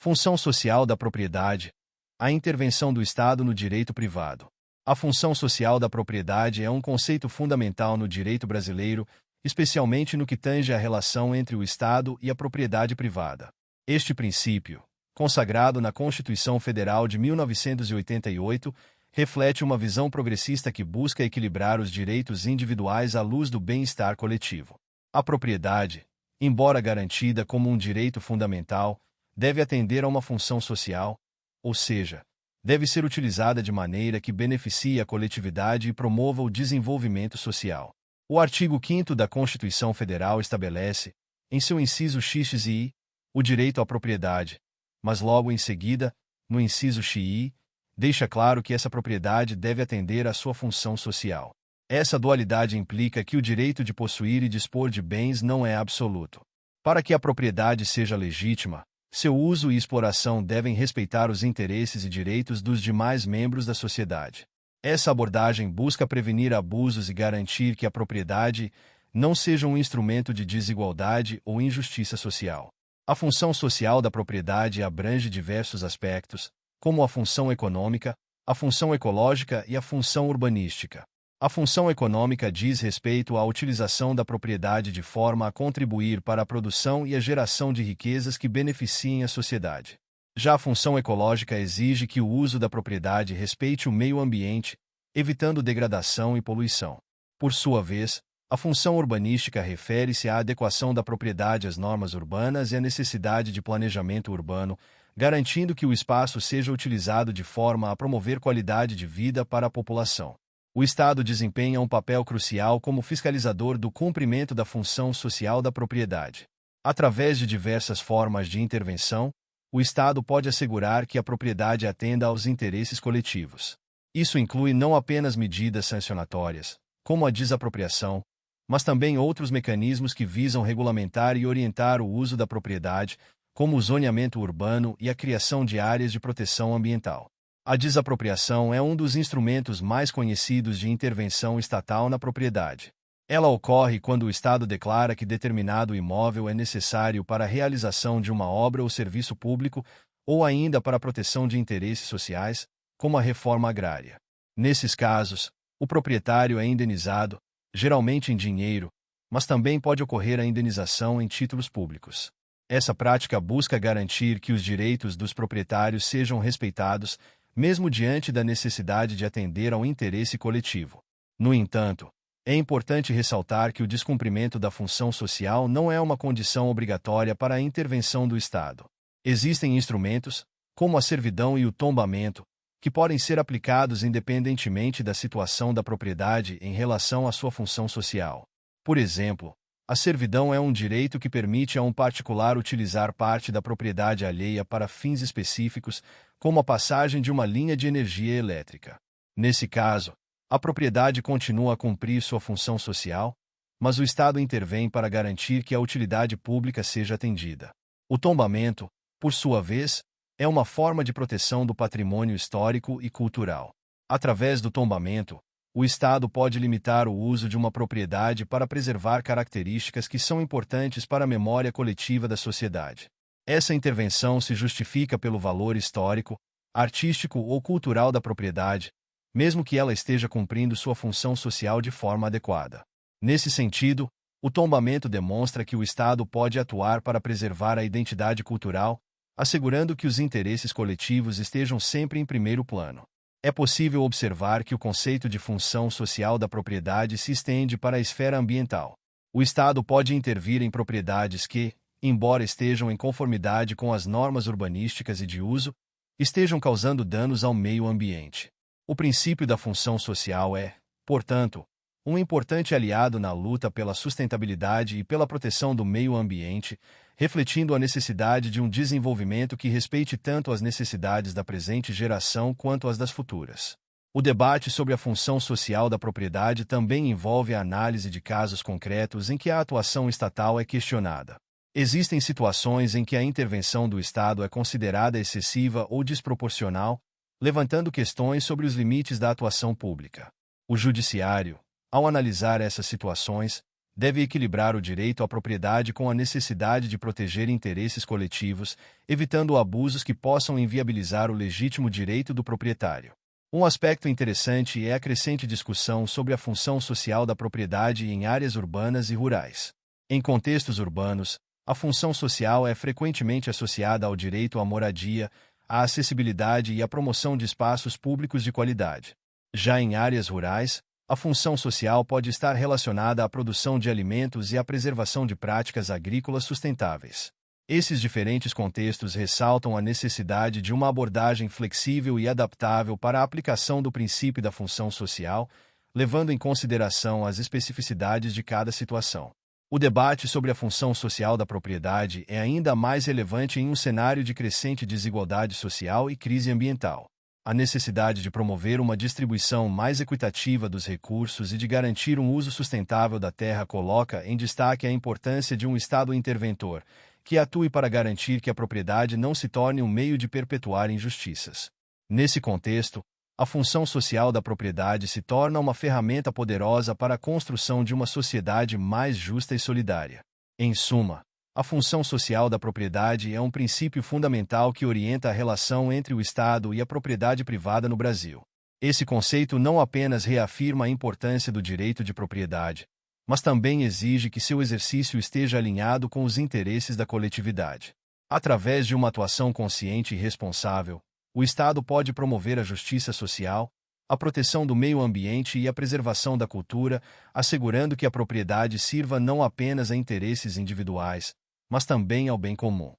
Função social da propriedade. A intervenção do Estado no direito privado. A função social da propriedade é um conceito fundamental no direito brasileiro, especialmente no que tange à relação entre o Estado e a propriedade privada. Este princípio, consagrado na Constituição Federal de 1988, reflete uma visão progressista que busca equilibrar os direitos individuais à luz do bem-estar coletivo. A propriedade, embora garantida como um direito fundamental, deve atender a uma função social, ou seja, deve ser utilizada de maneira que beneficie a coletividade e promova o desenvolvimento social. O artigo 5º da Constituição Federal estabelece, em seu inciso x e i, o direito à propriedade, mas logo em seguida, no inciso xi, deixa claro que essa propriedade deve atender à sua função social. Essa dualidade implica que o direito de possuir e dispor de bens não é absoluto. Para que a propriedade seja legítima, seu uso e exploração devem respeitar os interesses e direitos dos demais membros da sociedade. Essa abordagem busca prevenir abusos e garantir que a propriedade não seja um instrumento de desigualdade ou injustiça social. A função social da propriedade abrange diversos aspectos, como a função econômica, a função ecológica e a função urbanística. A função econômica diz respeito à utilização da propriedade de forma a contribuir para a produção e a geração de riquezas que beneficiem a sociedade. Já a função ecológica exige que o uso da propriedade respeite o meio ambiente, evitando degradação e poluição. Por sua vez, a função urbanística refere-se à adequação da propriedade às normas urbanas e à necessidade de planejamento urbano, garantindo que o espaço seja utilizado de forma a promover qualidade de vida para a população. O Estado desempenha um papel crucial como fiscalizador do cumprimento da função social da propriedade. Através de diversas formas de intervenção, o Estado pode assegurar que a propriedade atenda aos interesses coletivos. Isso inclui não apenas medidas sancionatórias, como a desapropriação, mas também outros mecanismos que visam regulamentar e orientar o uso da propriedade, como o zoneamento urbano e a criação de áreas de proteção ambiental. A desapropriação é um dos instrumentos mais conhecidos de intervenção estatal na propriedade. Ela ocorre quando o Estado declara que determinado imóvel é necessário para a realização de uma obra ou serviço público, ou ainda para a proteção de interesses sociais, como a reforma agrária. Nesses casos, o proprietário é indenizado, geralmente em dinheiro, mas também pode ocorrer a indenização em títulos públicos. Essa prática busca garantir que os direitos dos proprietários sejam respeitados, mesmo diante da necessidade de atender ao interesse coletivo. No entanto, é importante ressaltar que o descumprimento da função social não é uma condição obrigatória para a intervenção do Estado. Existem instrumentos, como a servidão e o tombamento, que podem ser aplicados independentemente da situação da propriedade em relação à sua função social. Por exemplo, a servidão é um direito que permite a um particular utilizar parte da propriedade alheia para fins específicos, como a passagem de uma linha de energia elétrica. Nesse caso, a propriedade continua a cumprir sua função social, mas o Estado intervém para garantir que a utilidade pública seja atendida. O tombamento, por sua vez, é uma forma de proteção do patrimônio histórico e cultural. Através do tombamento, o Estado pode limitar o uso de uma propriedade para preservar características que são importantes para a memória coletiva da sociedade. Essa intervenção se justifica pelo valor histórico, artístico ou cultural da propriedade, mesmo que ela esteja cumprindo sua função social de forma adequada. Nesse sentido, o tombamento demonstra que o Estado pode atuar para preservar a identidade cultural, assegurando que os interesses coletivos estejam sempre em primeiro plano. É possível observar que o conceito de função social da propriedade se estende para a esfera ambiental. O Estado pode intervir em propriedades que, embora estejam em conformidade com as normas urbanísticas e de uso, estejam causando danos ao meio ambiente. O princípio da função social é, portanto, um importante aliado na luta pela sustentabilidade e pela proteção do meio ambiente, refletindo a necessidade de um desenvolvimento que respeite tanto as necessidades da presente geração quanto as das futuras. O debate sobre a função social da propriedade também envolve a análise de casos concretos em que a atuação estatal é questionada. Existem situações em que a intervenção do Estado é considerada excessiva ou desproporcional, levantando questões sobre os limites da atuação pública. O Judiciário, ao analisar essas situações, deve equilibrar o direito à propriedade com a necessidade de proteger interesses coletivos, evitando abusos que possam inviabilizar o legítimo direito do proprietário. Um aspecto interessante é a crescente discussão sobre a função social da propriedade em áreas urbanas e rurais. Em contextos urbanos, a função social é frequentemente associada ao direito à moradia, à acessibilidade e à promoção de espaços públicos de qualidade. Já em áreas rurais, a função social pode estar relacionada à produção de alimentos e à preservação de práticas agrícolas sustentáveis. Esses diferentes contextos ressaltam a necessidade de uma abordagem flexível e adaptável para a aplicação do princípio da função social, levando em consideração as especificidades de cada situação. O debate sobre a função social da propriedade é ainda mais relevante em um cenário de crescente desigualdade social e crise ambiental. A necessidade de promover uma distribuição mais equitativa dos recursos e de garantir um uso sustentável da terra coloca em destaque a importância de um Estado interventor, que atue para garantir que a propriedade não se torne um meio de perpetuar injustiças. Nesse contexto, a função social da propriedade se torna uma ferramenta poderosa para a construção de uma sociedade mais justa e solidária. Em suma, a função social da propriedade é um princípio fundamental que orienta a relação entre o Estado e a propriedade privada no Brasil. Esse conceito não apenas reafirma a importância do direito de propriedade, mas também exige que seu exercício esteja alinhado com os interesses da coletividade. Através de uma atuação consciente e responsável, o Estado pode promover a justiça social, a proteção do meio ambiente e a preservação da cultura, assegurando que a propriedade sirva não apenas a interesses individuais, mas também ao bem comum.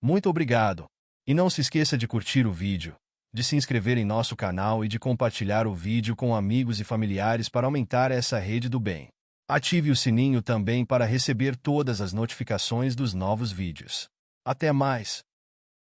Muito obrigado! E não se esqueça de curtir o vídeo, de se inscrever em nosso canal e de compartilhar o vídeo com amigos e familiares para aumentar essa rede do bem. Ative o sininho também para receber todas as notificações dos novos vídeos. Até mais!